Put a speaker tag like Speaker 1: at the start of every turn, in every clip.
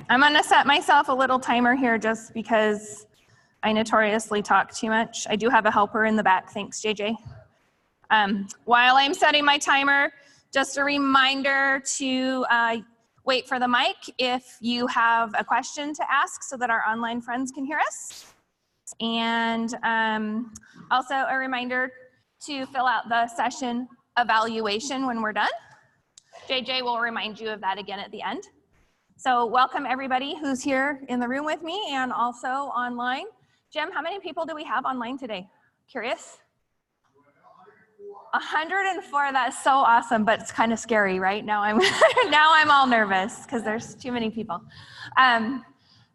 Speaker 1: I'm gonna set myself a little timer here just because I notoriously talk too much. I do have a helper in the back. Thanks, JJ. While I'm setting my timer, just a reminder to wait for the mic if you have a question to ask so that our online friends can hear us. And also a reminder to fill out the session evaluation when we're done. JJ will remind you of that again at the end. So welcome everybody who's here in the room with me and also online. Jim, how many people do we have online today? Curious? 104, that's so awesome, but it's kind of scary, right? Now I'm all nervous because there's too many people.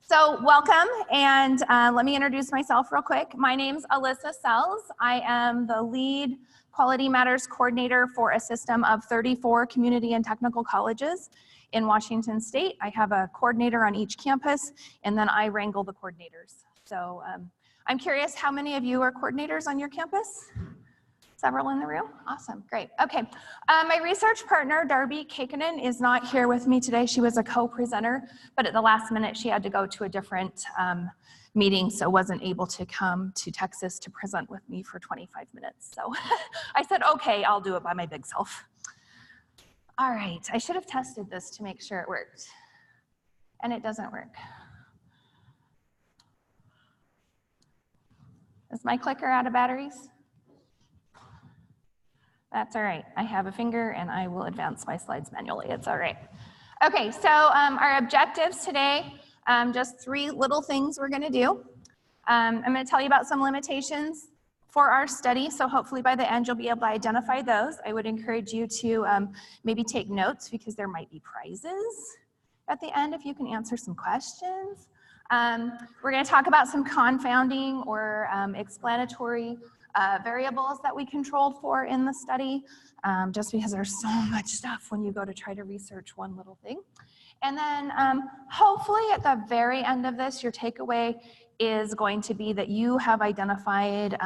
Speaker 1: So welcome, and let me introduce myself real quick. My name's Alissa Sells. I am the lead Quality Matters coordinator for a system of 34 community and technical colleges in Washington State. I have a coordinator on each campus, and then I wrangle the coordinators. So I'm curious, how many of you are coordinators on your campus? Several in the room? Awesome, great. Okay, my research partner, Darby Kaikkonen, is not here with me today. She was a co-presenter, but at the last minute, she had to go to a different meeting, so wasn't able to come to Texas to present with me for 25 minutes. So I said, okay, I'll do it by my big self. All right, I should have tested this to make sure it worked, and it doesn't work. Is my clicker out of batteries? That's all right. I have a finger and I will advance my slides manually. It's all right. Okay, so our objectives today, just 3 little things we're gonna do. I'm gonna tell you about some limitations for our study, so hopefully by the end you'll be able to identify those. I would encourage you to maybe take notes because there might be prizes at the end if you can answer some questions. We're gonna talk about some confounding or explanatory variables that we controlled for in the study, just because there's so much stuff when you go to try to research one little thing. And then hopefully at the very end of this, your takeaway is going to be that you have identified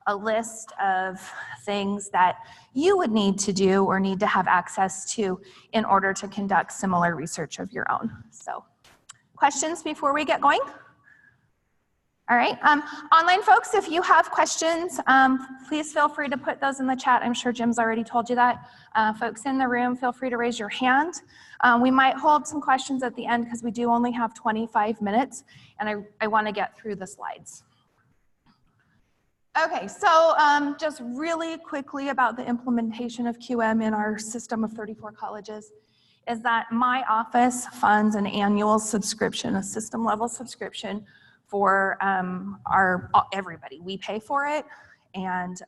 Speaker 1: a list of things that you would need to do or need to have access to in order to conduct similar research of your own. So, questions before we get going? All right, online folks, if you have questions, please feel free to put those in the chat. I'm sure Jim's already told you that. Folks in the room, feel free to raise your hand. We might hold some questions at the end because we do only have 25 minutes and I wanna get through the slides. Okay, so just really quickly about the implementation of QM in our system of 34 colleges is that my office funds an annual subscription, a system level subscription for everybody. We pay for it, and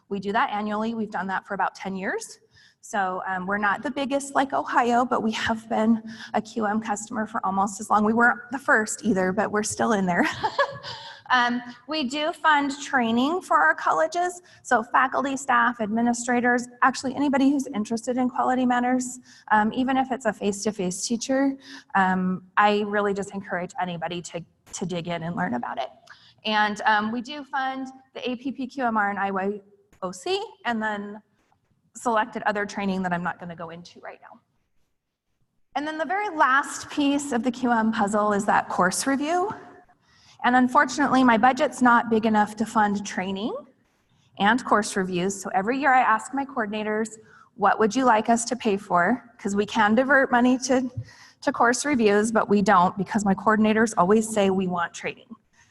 Speaker 1: we do that annually. We've done that for about 10 years. So we're not the biggest like Ohio, but we have been a QM customer for almost as long. We weren't the first either, but we're still in there. We do fund training for our colleges, so faculty, staff, administrators, actually anybody who's interested in Quality Matters, even if it's a face-to-face teacher, I really just encourage anybody to dig in and learn about it. And we do fund the APPQMR and IYOC, and then selected other training that I'm not gonna go into right now. And then the very last piece of the QM puzzle is that course review. And unfortunately, my budget's not big enough to fund training and course reviews. So every year I ask my coordinators, what would you like us to pay for? Because we can divert money to course reviews, but we don't because my coordinators always say we want training.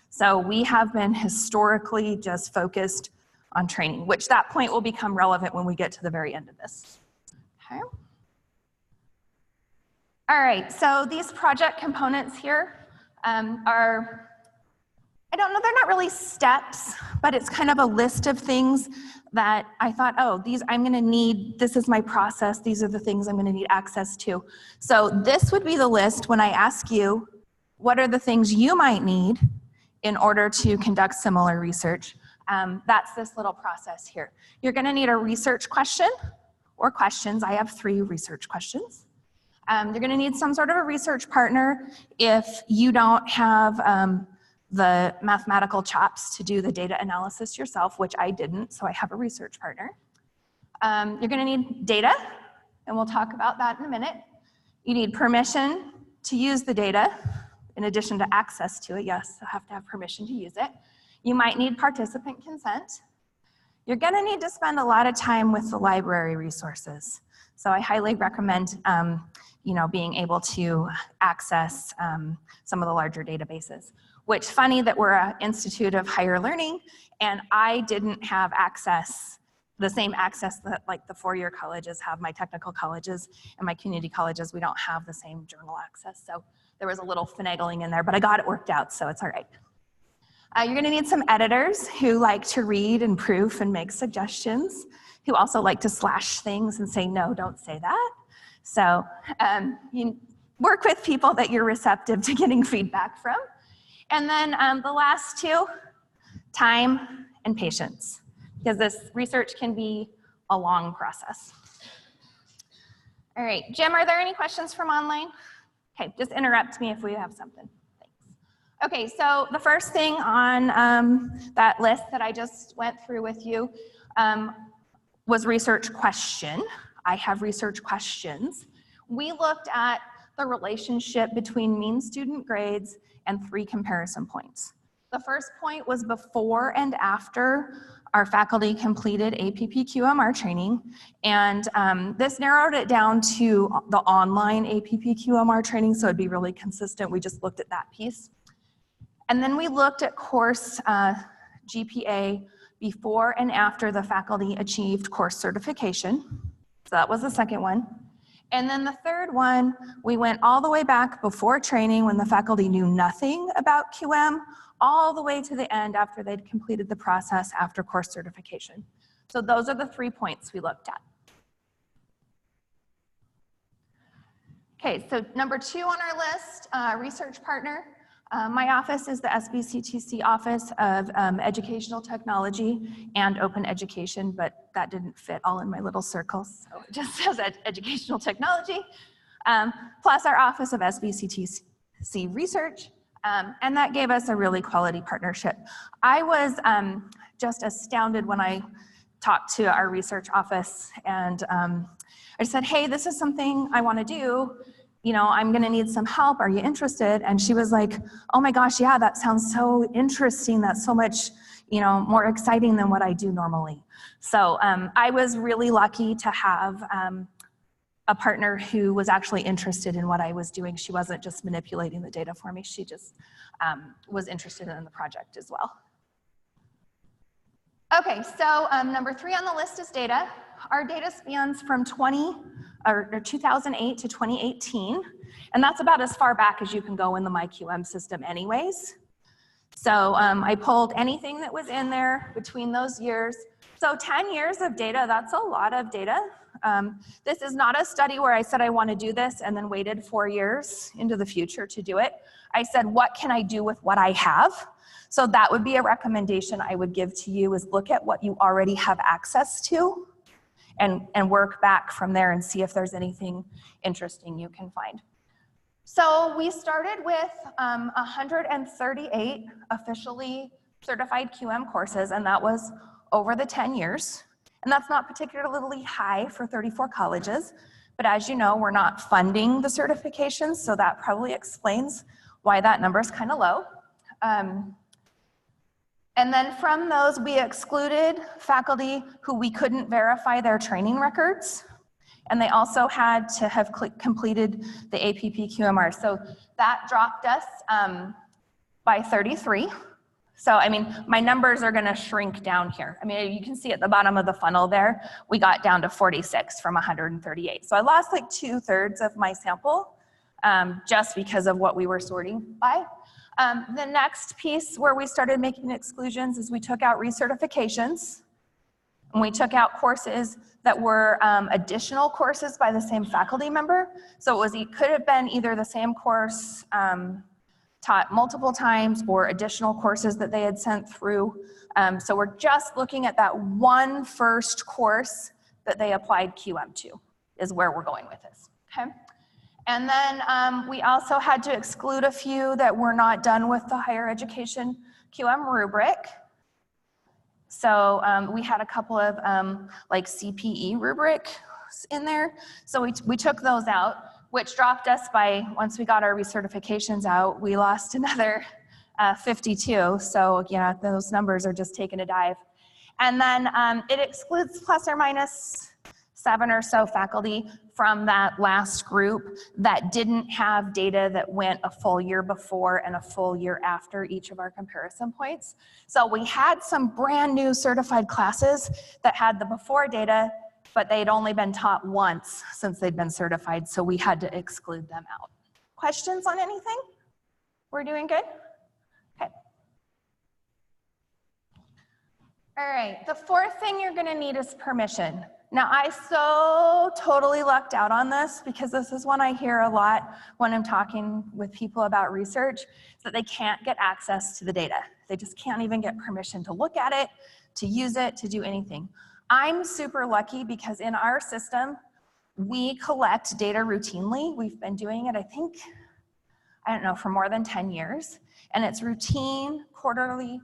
Speaker 1: So we have been historically just focused on training, which that point will become relevant when we get to the very end of this. Okay. All right, so these project components here are, I don't know, they're not really steps, but it's kind of a list of things that I thought, oh, these I'm gonna need, this is my process, these are the things I'm gonna need access to. So this would be the list when I ask you, what are the things you might need in order to conduct similar research? That's this little process here. You're gonna need a research question or questions. I have 3 research questions. You're gonna need some sort of a research partner if you don't have the mathematical chops to do the data analysis yourself, which I didn't, so I have a research partner. You're gonna need data, and we'll talk about that in a minute. You need permission to use the data, in addition to access to it, yes, you have to have permission to use it. You might need participant consent. You're gonna need to spend a lot of time with the library resources. So I highly recommend being able to access some of the larger databases. Which, funny that we're an institute of higher learning, and I didn't have access, the same access that like the four-year colleges have, my technical colleges and my community colleges, we don't have the same journal access. So there was a little finagling in there, but I got it worked out, so it's all right. You're gonna need some editors who like to read and proof and make suggestions, who also like to slash things and say, no, don't say that. So you work with people that you're receptive to getting feedback from. And then the last two, time and patience, because this research can be a long process. All right, Jim, are there any questions from online? Okay, just interrupt me if we have something. Thanks. Okay, so the first thing on that list that I just went through with you was research question. I have research questions. We looked at the relationship between mean student grades and 3 comparison points. The first point was before and after our faculty completed APPQMR training, and this narrowed it down to the online APPQMR training, so it'd be really consistent. We just looked at that piece. And then we looked at course GPA before and after the faculty achieved course certification. So that was the second one. And then the third one, we went all the way back before training when the faculty knew nothing about QM, all the way to the end after they'd completed the process after course certification. So those are the 3 points we looked at. Okay, so number 2 on our list, research partner. My office is the SBCTC Office of Educational Technology and Open Education, but that didn't fit all in my little circles, so it just says Educational Technology, plus our Office of SBCTC Research, and that gave us a really quality partnership. I was just astounded when I talked to our research office, and I said, hey, this is something I want to do. I'm gonna need some help, are you interested? And she was like, oh my gosh, yeah, that sounds so interesting. That's so much, more exciting than what I do normally. So I was really lucky to have a partner who was actually interested in what I was doing. She wasn't just manipulating the data for me. She just was interested in the project as well. Okay, so number 3 on the list is data. Our data spans from 2008 to 2018, and that's about as far back as you can go in the MyQM system anyways. So I pulled anything that was in there between those years. So 10 years of data, that's a lot of data. This is not a study where I said I want to do this and then waited 4 years into the future to do it. I said, what can I do with what I have? So that would be a recommendation I would give to you, is look at what you already have access to and work back from there and see if there's anything interesting you can find. So we started with 138 officially certified QM courses, and that was over the 10 years. And that's not particularly high for 34 colleges, but as you know, we're not funding the certifications, so that probably explains why that number is kind of low. And then from those, we excluded faculty who we couldn't verify their training records, and they also had to have completed the APPQMR. So that dropped us by 33. So, I mean, my numbers are gonna shrink down here. I mean, you can see at the bottom of the funnel there, we got down to 46 from 138. So I lost like 2/3 of my sample just because of what we were sorting by. The next piece where we started making exclusions is we took out recertifications, and we took out courses that were additional courses by the same faculty member. So it could have been either the same course taught multiple times or additional courses that they had sent through. So we're just looking at that one first course that they applied QM to, is where we're going with this, okay? And then we also had to exclude a few that were not done with the higher education QM rubric. So we had a couple of like CPE rubrics in there. So we took those out. which dropped us by, once we got our recertifications out, we lost another 52. So, you know, those numbers are just taking a dive. And then it excludes plus or minus 7 or so faculty from that last group that didn't have data that went a full year before and a full year after each of our comparison points. So we had some brand new certified classes that had the before data, but they'd only been taught once since they'd been certified, so we had to exclude them out. Questions on anything? We're doing good? Okay. All right, the fourth thing you're gonna need is permission. Now, I so totally lucked out on this because this is one I hear a lot when I'm talking with people about research, is that they can't get access to the data. They just can't even get permission to look at it, to use it, to do anything. I'm super lucky because in our system, we collect data routinely. We've been doing it, I think, I don't know, for more than 10 years. And it's routine, quarterly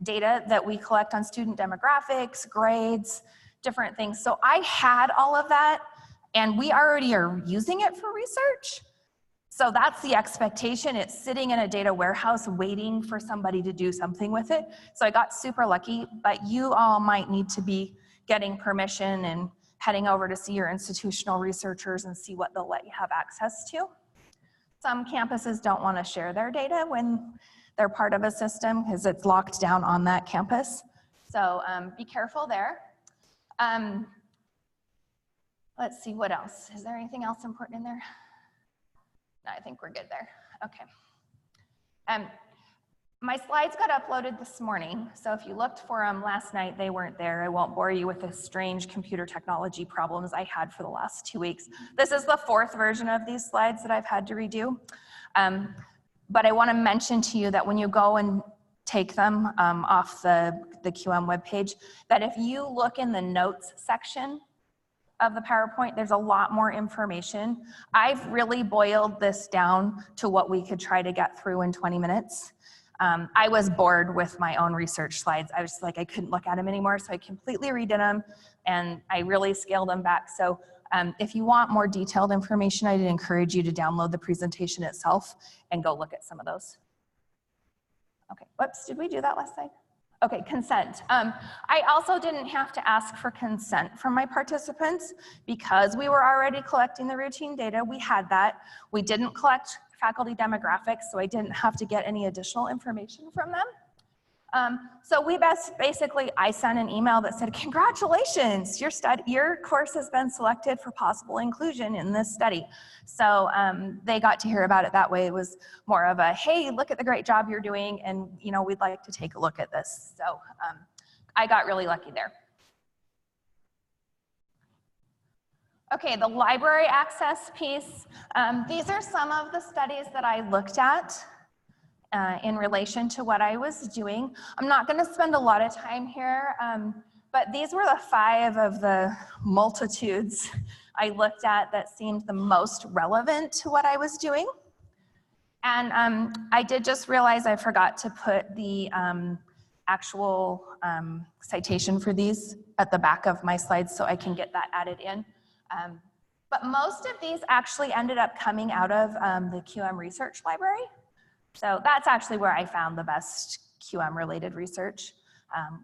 Speaker 1: data that we collect on student demographics, grades, different things. So I had all of that, and we already are using it for research. So that's the expectation. It's sitting in a data warehouse waiting for somebody to do something with it. So I got super lucky, but you all might need to be getting permission and heading over to see your institutional researchers and see what they'll let you have access to. Some campuses don't want to share their data when they're part of a system because it's locked down on that campus. So be careful there. Let's see what else. Is there anything else important in there? No, I think we're good there. Okay. My slides got uploaded this morning, so if you looked for them last night, they weren't there. I won't bore you with the strange computer technology problems I had for the last 2 weeks. This is the 4th version of these slides that I've had to redo. But I want to mention to you that when you go and take them off the QM webpage, that if you look in the notes section of the PowerPoint, there's a lot more information. I've really boiled this down to what we could try to get through in 20 minutes. I was bored with my own research slides. I was like, I couldn't look at them anymore, so I completely redid them, and I really scaled them back. So if you want more detailed information, I'd encourage you to download the presentation itself and go look at some of those. Okay, whoops, did we do that last slide? Okay, consent. I also didn't have to ask for consent from my participants because we were already collecting the routine data. We had that. We didn't collect faculty demographics, so I didn't have to get any additional information from them. So we basically, I sent an email that said, congratulations, your course has been selected for possible inclusion in this study. So they got to hear about it that way. It was more of a, hey, look at the great job you're doing, and you know, we'd like to take a look at this. So I got really lucky there. Okay, the library access piece. These are some of the studies that I looked at in relation to what I was doing. I'm not going to spend a lot of time here, but these were the 5 of the multitudes I looked at that seemed the most relevant to what I was doing. And I did just realize I forgot to put the actual citation for these at the back of my slides so I can get that added in. But most of these actually ended up coming out of the QM Research Library. So that's actually where I found the best QM related research,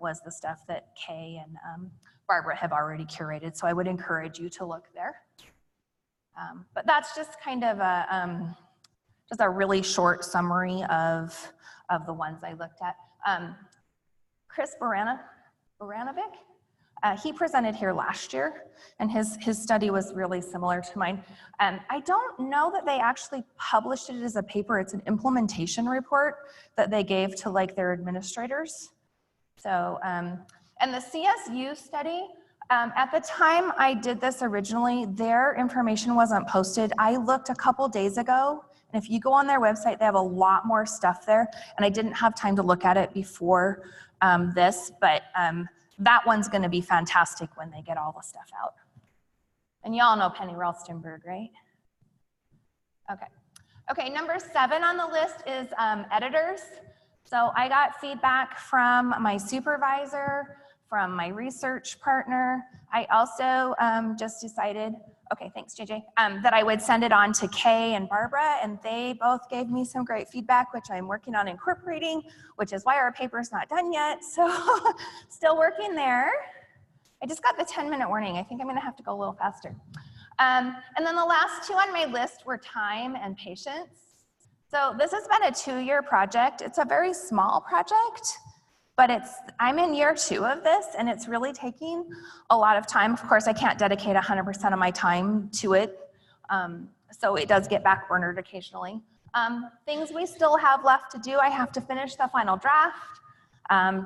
Speaker 1: was the stuff that Kay and Barbara have already curated. So I would encourage you to look there. But that's just kind of just a really short summary of the ones I looked at. Chris Baranovic, he presented here last year, and his study was really similar to mine. I don't know that they actually published it as a paper. It's an implementation report that they gave to like their administrators. So, and the CSU study, at the time I did this originally, their information wasn't posted. I looked a couple days ago, and if you go on their website, they have a lot more stuff there, and I didn't have time to look at it before this, but that one's going to be fantastic when they get all the stuff out. And y'all know Penny Ralstonberg, right? Okay. Okay, number 7 on the list is editors. So I got feedback from my supervisor, from my research partner. I also just decided, Okay, thanks, JJ. That I would send it on to Kay and Barbara, and they both gave me some great feedback, which I'm working on incorporating, which is why our paper's not done yet. So still working there. I just got the 10-minute warning. I think I'm gonna have to go a little faster. And then the last two on my list were time and patience. So this has been a 2-year project. It's a very small project, but I'm in year 2 of this, and it's really taking a lot of time. Of course, I can't dedicate 100% of my time to it, so it does get backburnered occasionally. Things we still have left to do, I have to finish the final draft.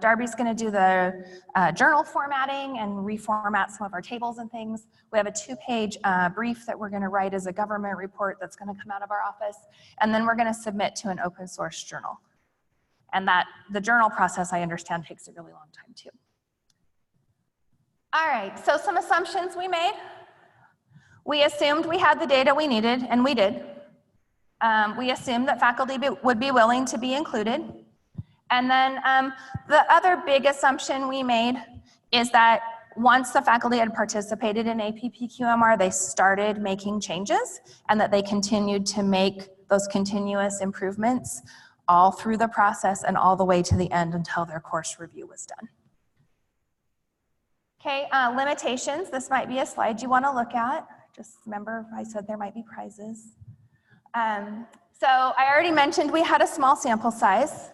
Speaker 1: Darby's gonna do the journal formatting and reformat some of our tables and things. We have a 2-page brief that we're gonna write as a government report that's gonna come out of our office, and then we're gonna submit to an open source journal. And the journal process, I understand, takes a really long time too. All right, so some assumptions we made. We assumed we had the data we needed, and we did. We assumed that faculty would be willing to be included. And then the other big assumption we made is that once the faculty had participated in APPQMR, they started making changes, and that they continued to make those continuous improvements all through the process and all the way to the end until their course review was done. Okay, limitations. This might be a slide you want to look at. Just remember I said there might be prizes. So I already mentioned we had a small sample size.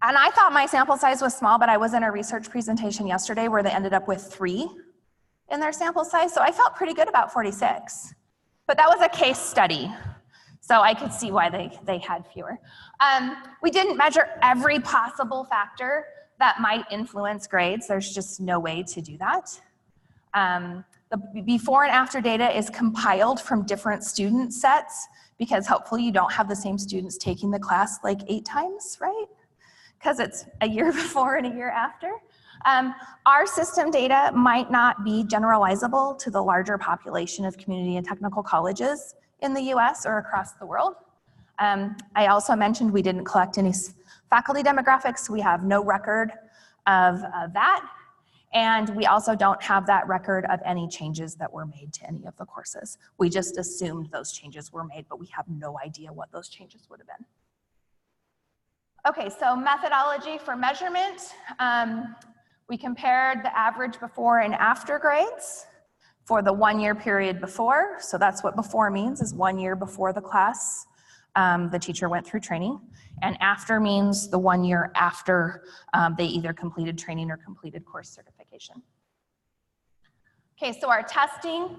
Speaker 1: And I thought my sample size was small, but I was in a research presentation yesterday where they ended up with 3 in their sample size. So I felt pretty good about 46. But that was a case study, so I could see why they had fewer. We didn't measure every possible factor that might influence grades. There's just no way to do that. The before and after data is compiled from different student sets, because hopefully you don't have the same students taking the class like 8 times, right? Because it's a year before and a year after. Our system data might not be generalizable to the larger population of community and technical colleges in the US or across the world. I also mentioned we didn't collect any faculty demographics. We have no record of that. And we also don't have that record of any changes that were made to any of the courses. We just assumed those changes were made, but we have no idea what those changes would have been. Okay, so methodology for measurement. We compared the average before and after grades for the 1-year period before. So that's what before means, is 1 year before the class the teacher went through training. And after means the 1 year after they either completed training or completed course certification. Okay, so our testing,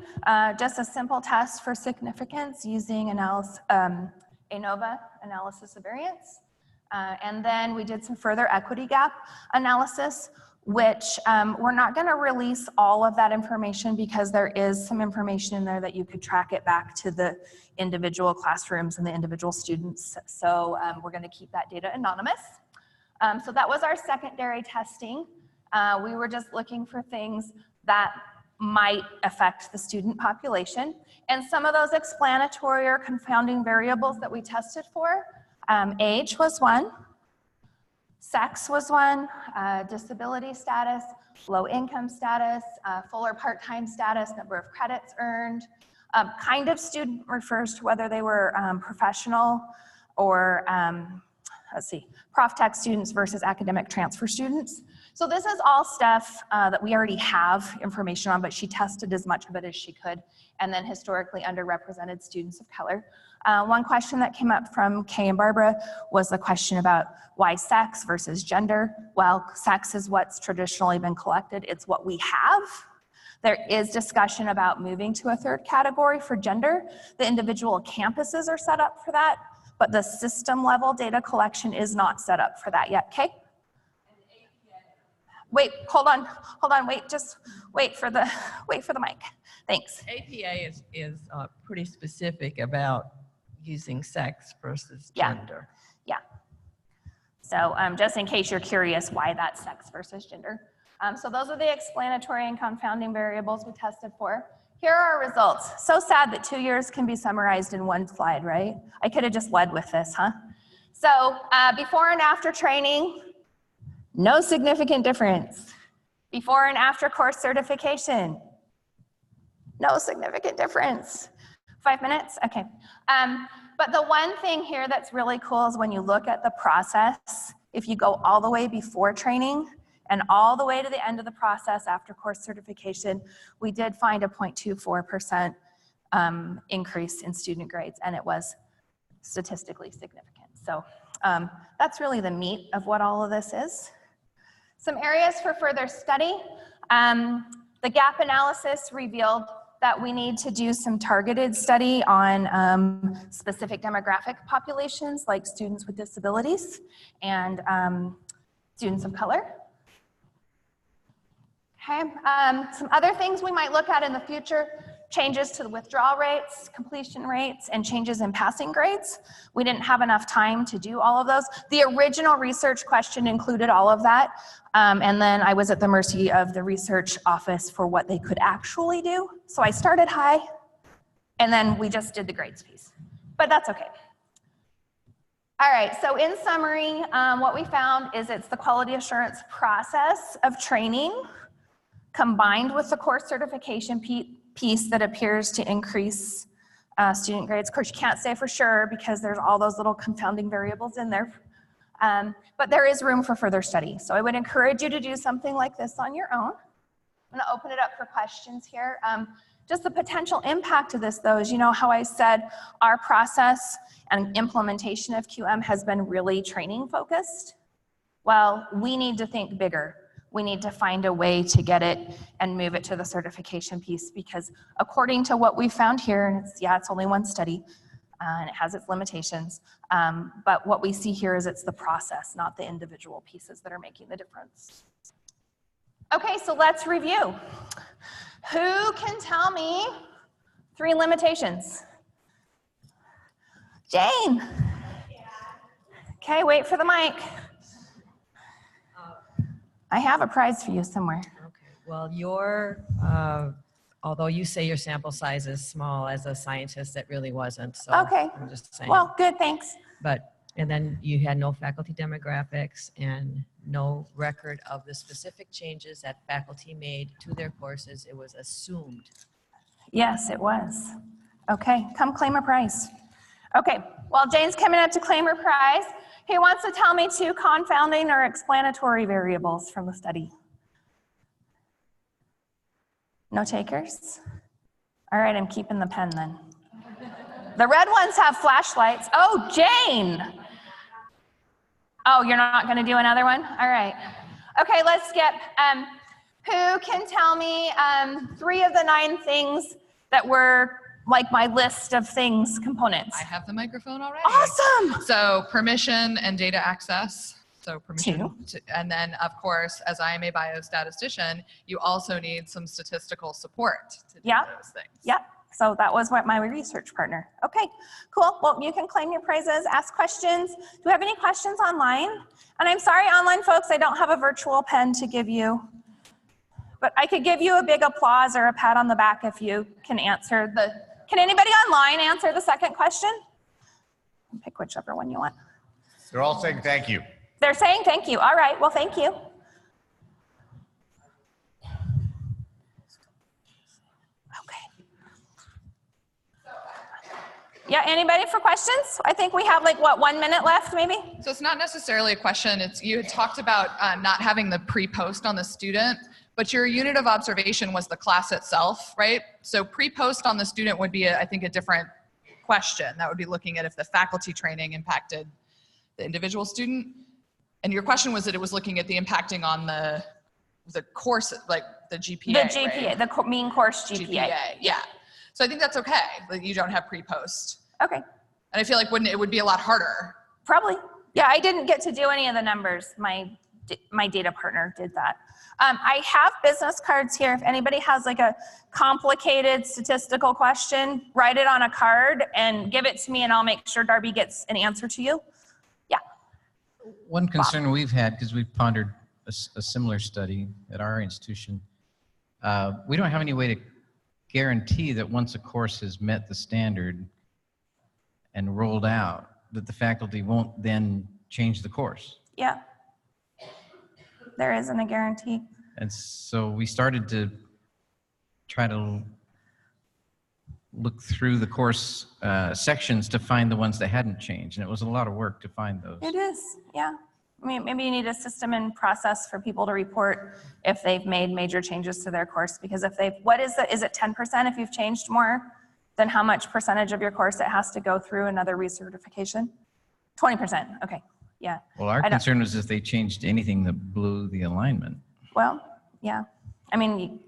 Speaker 1: just a simple test for significance using ANOVA, analysis of variance. And then we did some further equity gap analysis, which we're not going to release all of that information because there is some information in there that you could track it back to the individual classrooms and the individual students. So we're going to keep that data anonymous. So that was our secondary testing. We were just looking for things that might affect the student population. And some of those explanatory or confounding variables that we tested for, age was one, sex was one, disability status, low income status, full or part-time status, number of credits earned. Kind of student refers to whether they were professional or, let's see, prof tech students versus academic transfer students. So this is all stuff that we already have information on, but she tested as much of it as she could. And then historically underrepresented students of color. One question that came up from Kay and Barbara was the question about why sex versus gender. Well, sex is what's traditionally been collected. It's what we have. There is discussion about moving to a third category for gender. The individual campuses are set up for that, but the system level data collection is not set up for that yet. Kay? Wait, hold on, just wait for the mic. Thanks.
Speaker 2: APA is pretty specific about using sex versus gender.
Speaker 1: Yeah. So just in case you're curious why that's sex versus gender. So those are the explanatory and confounding variables we tested for. Here are our results. So sad that 2 years can be summarized in one slide, right? I could have just led with this, huh? So before and after training, no significant difference. Before and after course certification, No significant difference. 5 minutes? Okay. But the one thing here that's really cool is when you look at the process, if you go all the way before training and all the way to the end of the process after course certification, we did find a 0.24% increase in student grades, and it was statistically significant. So that's really the meat of what all of this is. Some areas for further study. The gap analysis revealed that we need to do some targeted study on specific demographic populations like students with disabilities and students of color. Okay, some other things we might look at in the future: changes to the withdrawal rates, completion rates, and changes in passing grades. We didn't have enough time to do all of those. The original research question included all of that, and then I was at the mercy of the research office for what they could actually do. So I started high, and then we just did the grades piece, but that's okay. All right, so in summary, what we found is it's the quality assurance process of training combined with the course certification piece that appears to increase student grades. Of course, you can't say for sure because there's all those little confounding variables in there. But there is room for further study. So I would encourage you to do something like this on your own. I'm gonna open it up for questions here. Just the potential impact of this though is, you know how I said our process and implementation of QM has been really training focused? Well, we need to think bigger. We need to find a way to get it and move it to the certification piece, because according to what we found here, and it's only one study and it has its limitations, but what we see here is it's the process, not the individual pieces that are making the difference. Okay, so let's review. Who can tell me 3 limitations? Jane. Okay, wait for the mic. I have a prize for you somewhere.
Speaker 2: Okay, well, although you say your sample size is small, as a scientist, it really wasn't. So
Speaker 1: okay.
Speaker 2: I'm just saying.
Speaker 1: Well, good, thanks.
Speaker 2: And then you had no faculty demographics and no record of the specific changes that faculty made to their courses. It was assumed.
Speaker 1: Yes, it was. Okay, come claim a prize. Okay, well, Jane's coming up to claim her prize. Who wants to tell me 2 confounding or explanatory variables from the study? No takers? All right, I'm keeping the pen then. The red ones have flashlights. Oh, Jane! Oh, you're not gonna do another one? All right. Okay, let's skip. Who can tell me 3 of the 9 things that were like my list of things components?
Speaker 3: I have the microphone already.
Speaker 1: Awesome!
Speaker 3: So permission and data access. So permission,
Speaker 1: 2.
Speaker 3: And then of course, as I am a biostatistician, you also need some statistical support to do those things.
Speaker 1: Yep. So that was what my research partner. Okay, cool. Well, you can claim your prizes, ask questions. Do we have any questions online? And I'm sorry, online folks, I don't have a virtual pen to give you. But I could give you a big applause or a pat on the back if you can answer can anybody online answer the second question? Pick whichever one you want.
Speaker 4: They're all saying thank you.
Speaker 1: They're saying thank you. All right, well, thank you. Okay. Yeah, anybody for questions? I think we have like, what, 1 minute left maybe?
Speaker 3: So it's not necessarily a question. You had talked about not having the pre-post on the student, but your unit of observation was the class itself, right? So pre-post on the student would be, I think, a different question. That would be looking at if the faculty training impacted the individual student. And your question was that it was looking at the impacting on the course, like the GPA,
Speaker 1: The GPA,
Speaker 3: right?
Speaker 1: The mean course GPA.
Speaker 3: Yeah. So I think that's okay, that you don't have pre-post.
Speaker 1: Okay.
Speaker 3: And I feel like it would be a lot harder.
Speaker 1: Probably. Yeah, I didn't get to do any of the numbers. My data partner did that. I have business cards here. If anybody has like a complicated statistical question, write it on a card and give it to me and I'll make sure Darby gets an answer to you. Yeah.
Speaker 5: One concern we've had, because we've pondered a similar study at our institution, we don't have any way to guarantee that once a course has met the standard and rolled out, that the faculty won't then change the course.
Speaker 1: Yeah. There isn't a guarantee.
Speaker 5: And so we started to try to look through the course sections to find the ones that hadn't changed. And it was a lot of work to find those.
Speaker 1: It is, yeah. I mean, maybe you need a system and process for people to report if they've made major changes to their course, because if they've, is it 10% if you've changed more? Then how much percentage of your course it has to go through another recertification? 20%, okay, yeah.
Speaker 5: Well, our concern was if they changed anything that blew the alignment.
Speaker 1: Well, yeah. I mean,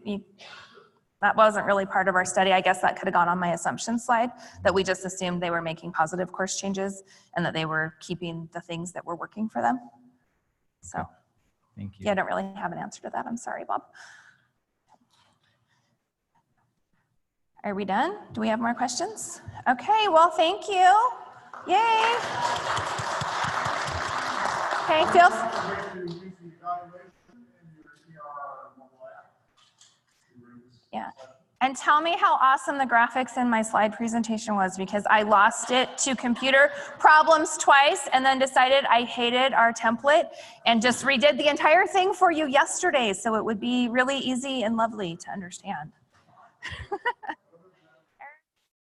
Speaker 1: that wasn't really part of our study. I guess that could have gone on my assumption slide, that we just assumed they were making positive course changes and that they were keeping the things that were working for them. So,
Speaker 5: Thank you.
Speaker 1: yeah, I don't really have an answer to that. I'm sorry, Bob. Are we done? Do we have more questions? Okay, well, thank you. Yay. Okay, Phil. Yeah. And tell me how awesome the graphics in my slide presentation was, because I lost it to computer problems twice and then decided I hated our template and just redid the entire thing for you yesterday so it would be really easy and lovely to understand.